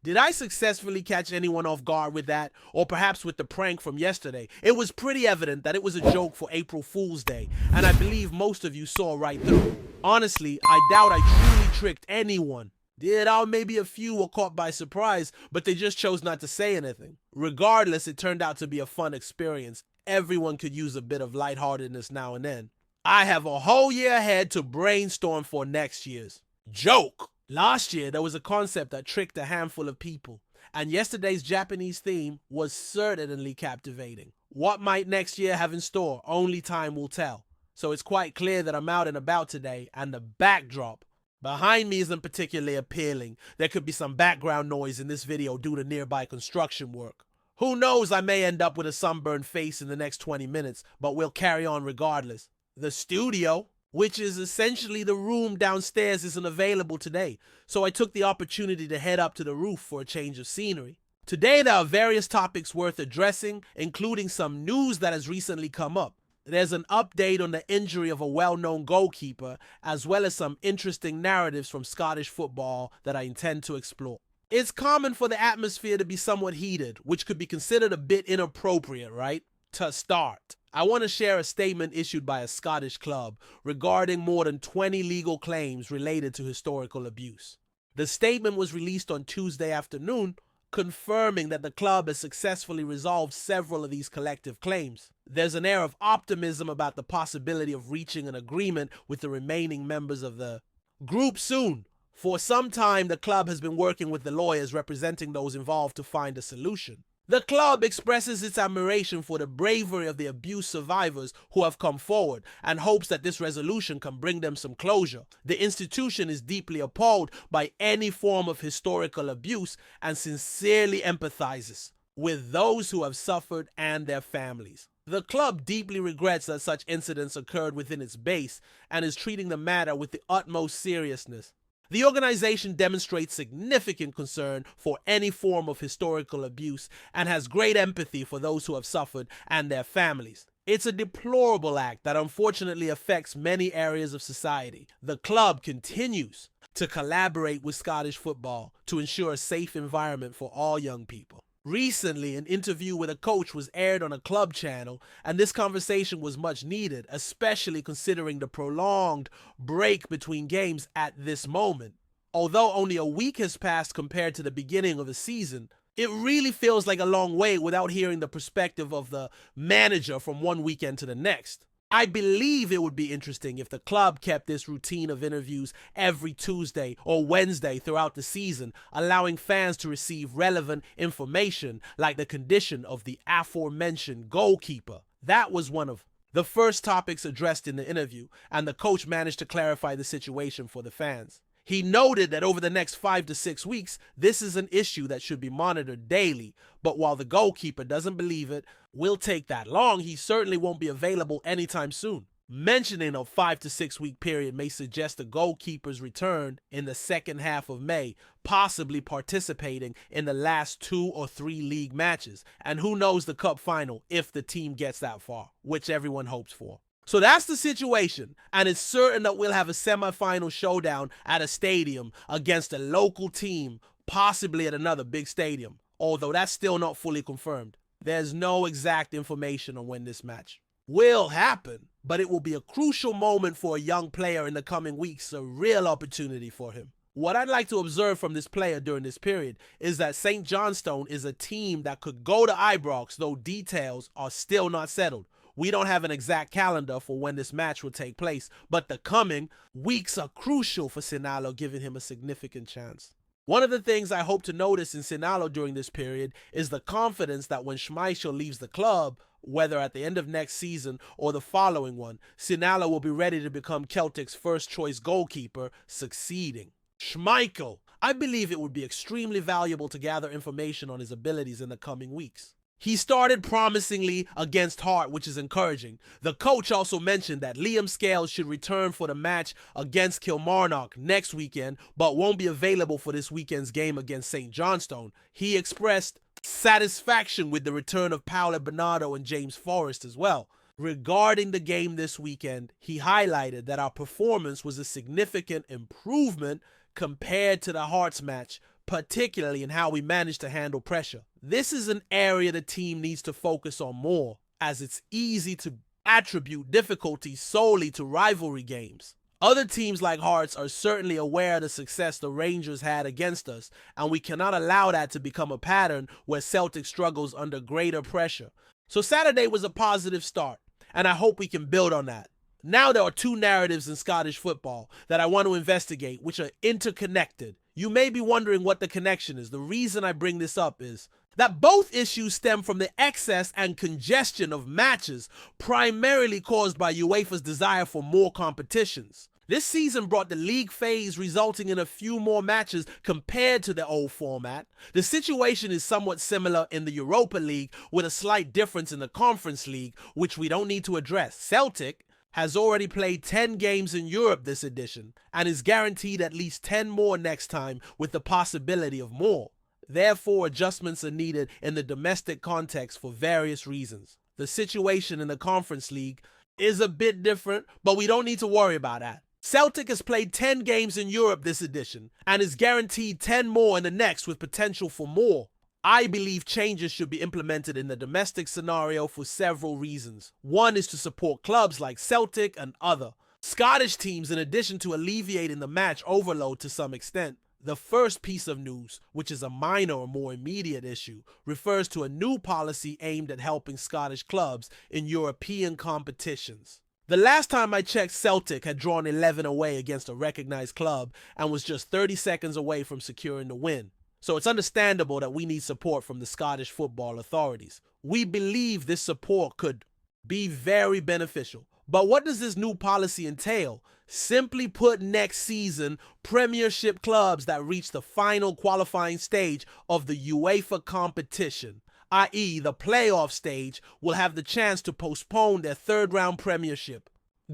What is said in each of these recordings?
Did I successfully catch anyone off guard with that, or perhaps with the prank from yesterday? It was pretty evident that it was a joke for April Fool's Day, and I believe most of you saw right through. Honestly, I doubt I truly tricked anyone. Maybe a few were caught by surprise, but they just chose not to say anything. Regardless, it turned out to be a fun experience. Everyone could use a bit of lightheartedness now and then. I have a whole year ahead to brainstorm for next year's joke. Last year, there was a concept that tricked a handful of people, and yesterday's Japanese theme was certainly captivating. What might next year have in store? Only time will tell. So it's quite clear that I'm out and about today, and the backdrop behind me isn't particularly appealing. There could be some background noise in this video due to nearby construction work. Who knows, I may end up with a sunburned face in the next 20 minutes, but we'll carry on regardless. The studio, which is essentially the room downstairs, isn't available today, so I took the opportunity to head up to the roof for a change of scenery. Today there are various topics worth addressing, including some news that has recently come up. There's an update on the injury of a well-known goalkeeper, as well as some interesting narratives from Scottish football that I intend to explore. It's common for the atmosphere to be somewhat heated, which could be considered a bit inappropriate, right? To start, I want to share a statement issued by a Scottish club regarding more than 20 legal claims related to historical abuse. The statement was released on Tuesday afternoon, confirming that the club has successfully resolved several of these collective claims. There's an air of optimism about the possibility of reaching an agreement with the remaining members of the group soon. For some time, the club has been working with the lawyers representing those involved to find a solution. The club expresses its admiration for the bravery of the abuse survivors who have come forward and hopes that this resolution can bring them some closure. The institution is deeply appalled by any form of historical abuse and sincerely empathizes with those who have suffered and their families. The club deeply regrets that such incidents occurred within its base and is treating the matter with the utmost seriousness. The organization demonstrates significant concern for any form of historical abuse and has great empathy for those who have suffered and their families. It's a deplorable act that unfortunately affects many areas of society. The club continues to collaborate with Scottish football to ensure a safe environment for all young people. Recently, an interview with a coach was aired on a club channel, and this conversation was much needed, especially considering the prolonged break between games at this moment. Although only a week has passed compared to the beginning of the season, it really feels like a long wait without hearing the perspective of the manager from one weekend to the next. I believe it would be interesting if the club kept this routine of interviews every Tuesday or Wednesday throughout the season, allowing fans to receive relevant information like the condition of the aforementioned goalkeeper. That was one of the first topics addressed in the interview, and the coach managed to clarify the situation for the fans. He noted that over the next 5 to 6 weeks, this is an issue that should be monitored daily, but while the goalkeeper doesn't believe it will take that long, he certainly won't be available anytime soon. Mentioning a 5 to 6 week period may suggest the goalkeeper's return in the second half of May, possibly participating in the last 2 or 3 league matches, and who knows, the cup final if the team gets that far, which everyone hopes for. So that's the situation, and it's certain that we'll have a semi-final showdown at a stadium against a local team, possibly at another big stadium, although that's still not fully confirmed. There's no exact information on when this match will happen, but it will be a crucial moment for a young player in the coming weeks, a real opportunity for him. What I'd like to observe from this player during this period is that St. Johnstone is a team that could go to Ibrox, though details are still not settled. We don't have an exact calendar for when this match will take place, but the coming weeks are crucial for Sinalo, giving him a significant chance. One of the things I hope to notice in Sinalo during this period is the confidence that when Schmeichel leaves the club, whether at the end of next season or the following one, Sinalo will be ready to become Celtic's first choice goalkeeper, succeeding Schmeichel. I believe it would be extremely valuable to gather information on his abilities in the coming weeks. He started promisingly against Hart, which is encouraging. The coach also mentioned that Liam Scales should return for the match against Kilmarnock next weekend, but won't be available for this weekend's game against St. Johnstone. He expressed satisfaction with the return of Paolo Bernardo and James Forrest as well. Regarding the game this weekend, he highlighted that our performance was a significant improvement compared to the Hearts match, particularly in how we manage to handle pressure. This is an area the team needs to focus on more, as it's easy to attribute difficulties solely to rivalry games. Other teams like Hearts are certainly aware of the success the Rangers had against us, and we cannot allow that to become a pattern where Celtic struggles under greater pressure. So Saturday was a positive start, and I hope we can build on that. Now there are two narratives in Scottish football that I want to investigate, which are interconnected. You may be wondering what the connection is. The reason I bring this up is that both issues stem from the excess and congestion of matches, primarily caused by UEFA's desire for more competitions. This season brought the league phase, resulting in a few more matches compared to the old format. The situation is somewhat similar in the Europa League, with a slight difference in the Conference League, which we don't need to address. Celtic has already played 10 games in Europe this edition, and is guaranteed at least 10 more next time, with the possibility of more. Therefore, adjustments are needed in the domestic context for various reasons. The situation in the Conference League is a bit different, but we don't need to worry about that. Celtic has played 10 games in Europe this edition and is guaranteed 10 more in the next, with potential for more. I believe changes should be implemented in the domestic scenario for several reasons. One is to support clubs like Celtic and other Scottish teams, in addition to alleviating the match overload to some extent. The first piece of news, which is a minor or more immediate issue, refers to a new policy aimed at helping Scottish clubs in European competitions. The last time I checked, Celtic had drawn 11 away against a recognized club and was just 30 seconds away from securing the win. So it's understandable that we need support from the Scottish football authorities. We believe this support could be very beneficial. But what does this new policy entail? Simply put, next season, Premiership clubs that reach the final qualifying stage of the UEFA competition, i.e. the playoff stage, will have the chance to postpone their third-round Premiership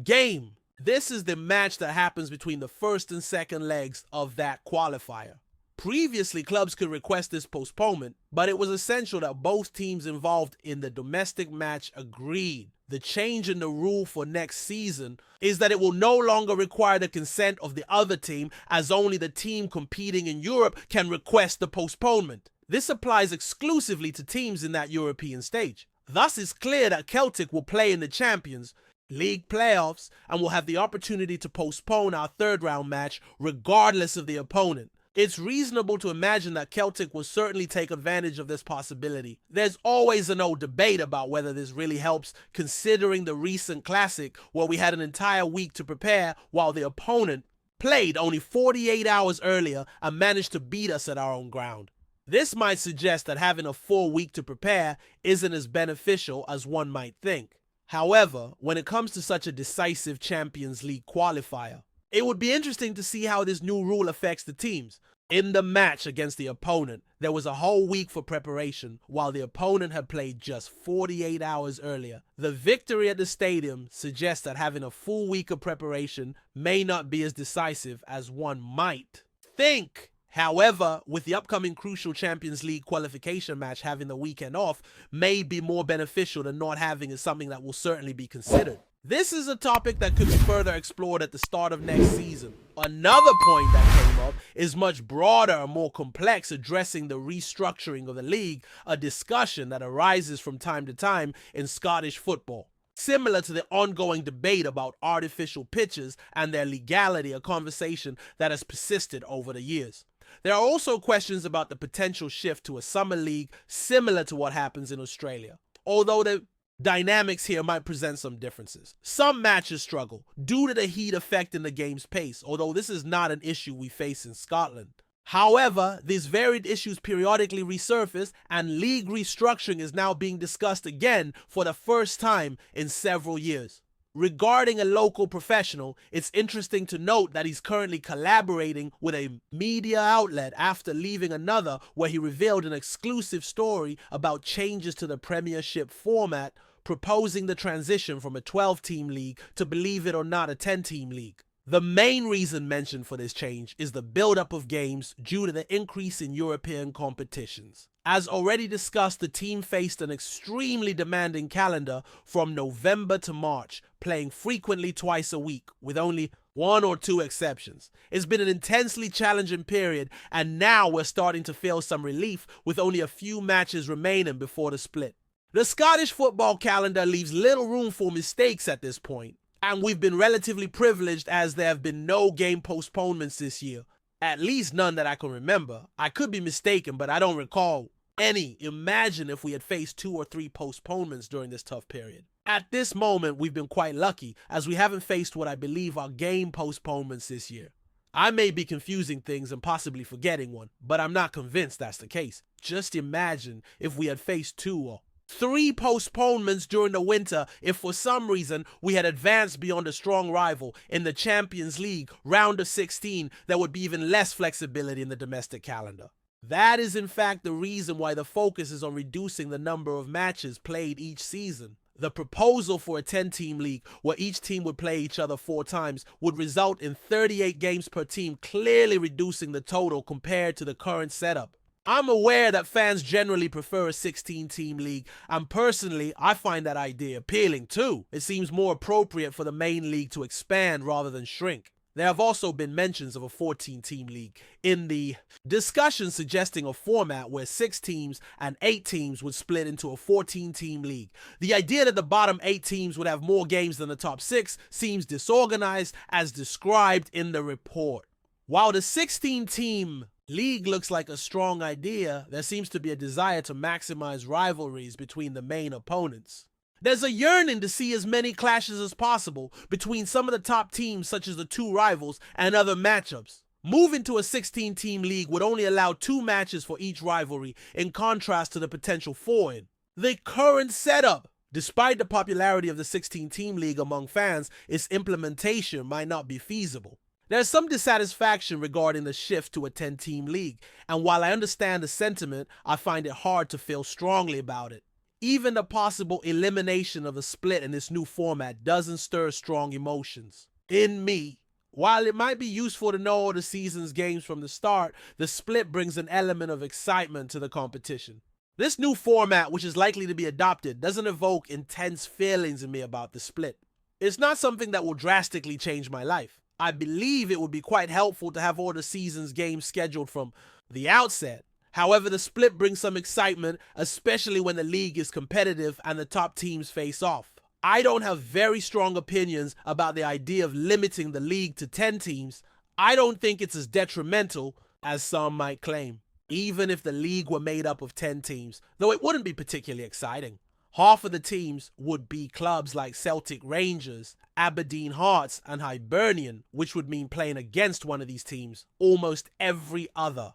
game. This is the match that happens between the first and second legs of that qualifier. Previously, clubs could request this postponement, but it was essential that both teams involved in the domestic match agreed. The change in the rule for next season is that it will no longer require the consent of the other team, as only the team competing in Europe can request the postponement. This applies exclusively to teams in that European stage. Thus, it's clear that Celtic will play in the Champions League playoffs and will have the opportunity to postpone our third-round match regardless of the opponent. It's reasonable to imagine that Celtic will certainly take advantage of this possibility. There's always an old debate about whether this really helps, considering the recent classic where we had an entire week to prepare while the opponent played only 48 hours earlier and managed to beat us at our own ground. This might suggest that having a full week to prepare isn't as beneficial as one might think. However, when it comes to such a decisive Champions League qualifier, it would be interesting to see how this new rule affects the teams. In the match against the opponent, there was a whole week for preparation, while the opponent had played just 48 hours earlier. The victory at the stadium suggests that having a full week of preparation may not be as decisive as one might think. However, with the upcoming crucial Champions League qualification match, having the weekend off may be more beneficial than not having, is something that will certainly be considered. This is a topic that could be further explored at the start of next season. Another point that came up is much broader and more complex, addressing the restructuring of the league, a discussion that arises from time to time in Scottish football. Similar to the ongoing debate about artificial pitches and their legality, a conversation that has persisted over the years. There are also questions about the potential shift to a summer league similar to what happens in Australia, although the dynamics here might present some differences. Some matches struggle due to the heat affecting the game's pace, although this is not an issue we face in Scotland. However, these varied issues periodically resurface, and league restructuring is now being discussed again for the first time in several years. Regarding a local professional, it's interesting to note that he's currently collaborating with a media outlet after leaving another, where he revealed an exclusive story about changes to the Premiership format, proposing the transition from a 12-team league to, believe it or not, a 10-team league. The main reason mentioned for this change is the build-up of games due to the increase in European competitions. As already discussed, the team faced an extremely demanding calendar from November to March, playing frequently twice a week, with only one or two exceptions. It's been an intensely challenging period, and now we're starting to feel some relief with only a few matches remaining before the split. The Scottish football calendar leaves little room for mistakes at this point, and we've been relatively privileged as there have been no game postponements this year. At least none that I can remember. I could be mistaken, but I don't recall any. Imagine if we had faced 2 or 3 postponements during this tough period. At this moment, we've been quite lucky, as we haven't faced what I believe are game postponements this year. I may be confusing things and possibly forgetting one, but I'm not convinced that's the case. Just imagine if we had faced 2 or 3 postponements during the winter if for some reason we had advanced beyond a strong rival in the Champions League round of 16. There would be even less flexibility in the domestic calendar. That is in fact the reason why the focus is on reducing the number of matches played each season. The proposal for a 10-team league where each team would play each other 4 times would result in 38 games per team, clearly reducing the total compared to the current setup. I'm aware that fans generally prefer a 16-team league, and personally, I find that idea appealing too. It seems more appropriate for the main league to expand rather than shrink. There have also been mentions of a 14-team league in the discussion, suggesting a format where 6 teams and 8 teams would split into a 14-team league. The idea that the bottom 8 teams would have more games than the top 6 seems disorganized as described in the report. While the 16-team league looks like a strong idea, there seems to be a desire to maximize rivalries between the main opponents. There's a yearning to see as many clashes as possible between some of the top teams such as the 2 rivals and other matchups. Moving to a 16-team league would only allow 2 matches for each rivalry, in contrast to the potential 4 in the current setup. Despite the popularity of the 16-team league among fans, its implementation might not be feasible. There's some dissatisfaction regarding the shift to a 10-team league, and while I understand the sentiment, I find it hard to feel strongly about it. Even the possible elimination of the split in this new format doesn't stir strong emotions in me. While it might be useful to know all the season's games from the start, the split brings an element of excitement to the competition. This new format, which is likely to be adopted, doesn't evoke intense feelings in me about the split. It's not something that will drastically change my life. I believe it would be quite helpful to have all the season's games scheduled from the outset. However, the split brings some excitement, especially when the league is competitive and the top teams face off. I don't have very strong opinions about the idea of limiting the league to 10 teams. I don't think it's as detrimental as some might claim, even if the league were made up of 10 teams, though it wouldn't be particularly exciting. Half of the teams would be clubs like Celtic Rangers, Aberdeen Hearts, and Hibernian, which would mean playing against one of these teams almost every other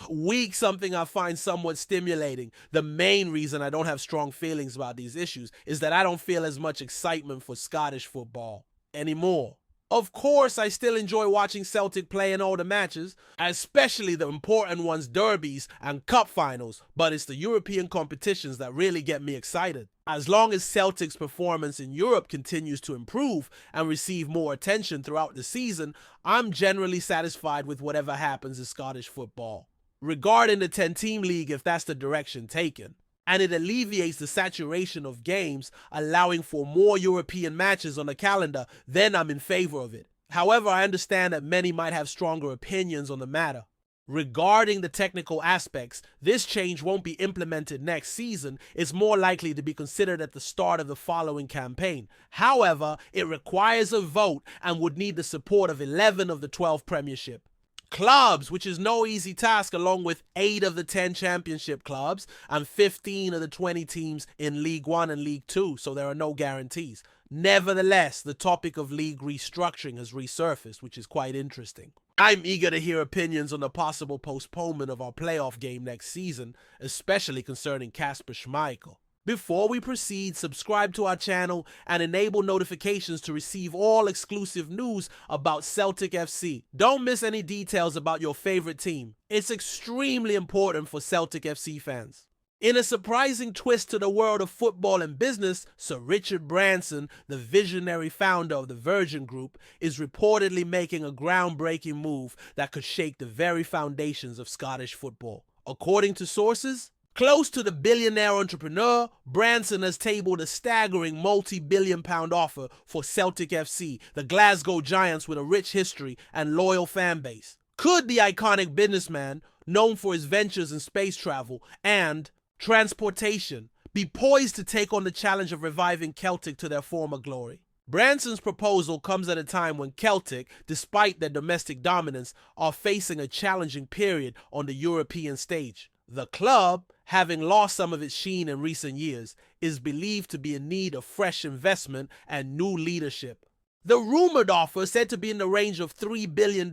week, something I find somewhat stimulating. The main reason I don't have strong feelings about these issues is that I don't feel as much excitement for Scottish football anymore. Of course, I still enjoy watching Celtic play in all the matches, especially the important ones, derbies and cup finals, but it's the European competitions that really get me excited. As long as Celtic's performance in Europe continues to improve and receive more attention throughout the season, I'm generally satisfied with whatever happens in Scottish football. Regarding the 10-team league, if that's the direction taken, and it alleviates the saturation of games, allowing for more European matches on the calendar, then I'm in favor of it. However, I understand that many might have stronger opinions on the matter. Regarding the technical aspects, this change won't be implemented next season. It's more likely to be considered at the start of the following campaign. However, it requires a vote and would need the support of 11 of the 12 Premiership clubs, which is no easy task, along with 8 of the 10 championship clubs and 15 of the 20 teams in League 1 and League 2, so there are no guarantees. Nevertheless, the topic of league restructuring has resurfaced, which is quite interesting. I'm eager to hear opinions on the possible postponement of our playoff game next season, especially concerning Kasper Schmeichel. Before we proceed, subscribe to our channel and enable notifications to receive all exclusive news about Celtic FC. Don't miss any details about your favorite team. It's extremely important for Celtic FC fans. In a surprising twist to the world of football and business, Sir Richard Branson, the visionary founder of the Virgin Group, is reportedly making a groundbreaking move that could shake the very foundations of Scottish football. According to sources, Close to the billionaire entrepreneur, Branson has tabled a staggering multi-billion-pound offer for Celtic FC, the Glasgow Giants with a rich history and loyal fan base. Could the iconic businessman, known for his ventures in space travel and transportation, be poised to take on the challenge of reviving Celtic to their former glory? Branson's proposal comes at a time when Celtic, despite their domestic dominance, are facing a challenging period on the European stage. The club, having lost some of its sheen in recent years, is believed to be in need of fresh investment and new leadership. The rumored offer, said to be in the range of $3 billion,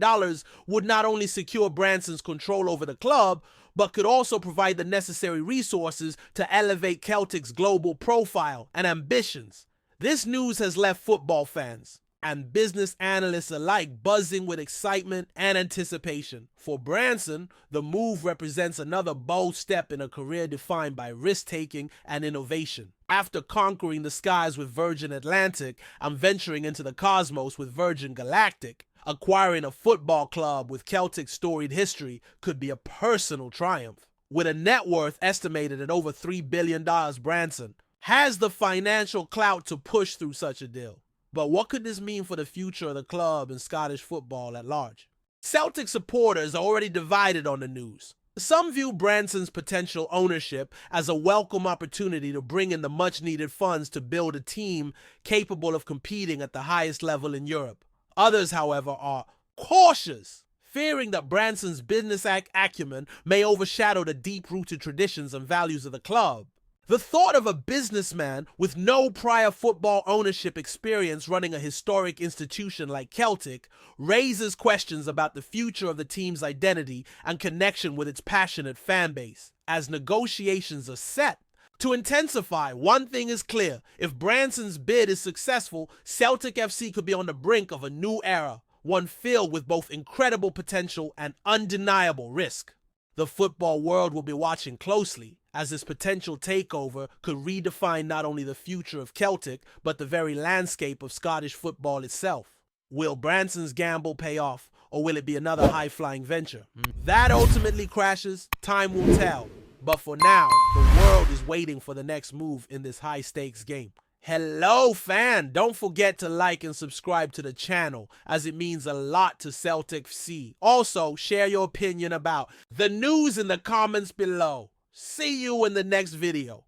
would not only secure Branson's control over the club, but could also provide the necessary resources to elevate Celtic's global profile and ambitions. This news has left football fans and business analysts alike buzzing with excitement and anticipation. For Branson, the move represents another bold step in a career defined by risk-taking and innovation. After conquering the skies with Virgin Atlantic and venturing into the cosmos with Virgin Galactic, acquiring a football club with Celtic's storied history could be a personal triumph. With a net worth estimated at over $3 billion, Branson has the financial clout to push through such a deal. But what could this mean for the future of the club and Scottish football at large? Celtic supporters are already divided on the news. Some view Branson's potential ownership as a welcome opportunity to bring in the much-needed funds to build a team capable of competing at the highest level in Europe. Others, however, are cautious, fearing that Branson's business acumen may overshadow the deep-rooted traditions and values of the club. The thought of a businessman with no prior football ownership experience running a historic institution like Celtic raises questions about the future of the team's identity and connection with its passionate fan base. As negotiations are set to intensify, one thing is clear: if Branson's bid is successful, Celtic FC could be on the brink of a new era, one filled with both incredible potential and undeniable risk. The football world will be watching closely, as this potential takeover could redefine not only the future of Celtic, but the very landscape of Scottish football itself. Will Branson's gamble pay off, or will it be another high-flying venture? That ultimately crashes, time will tell. But for now, the world is waiting for the next move in this high-stakes game. Hello fan, don't forget to like and subscribe to the channel, as it means a lot to Celtic FC. Also, share your opinion about the news in the comments below. See you in the next video.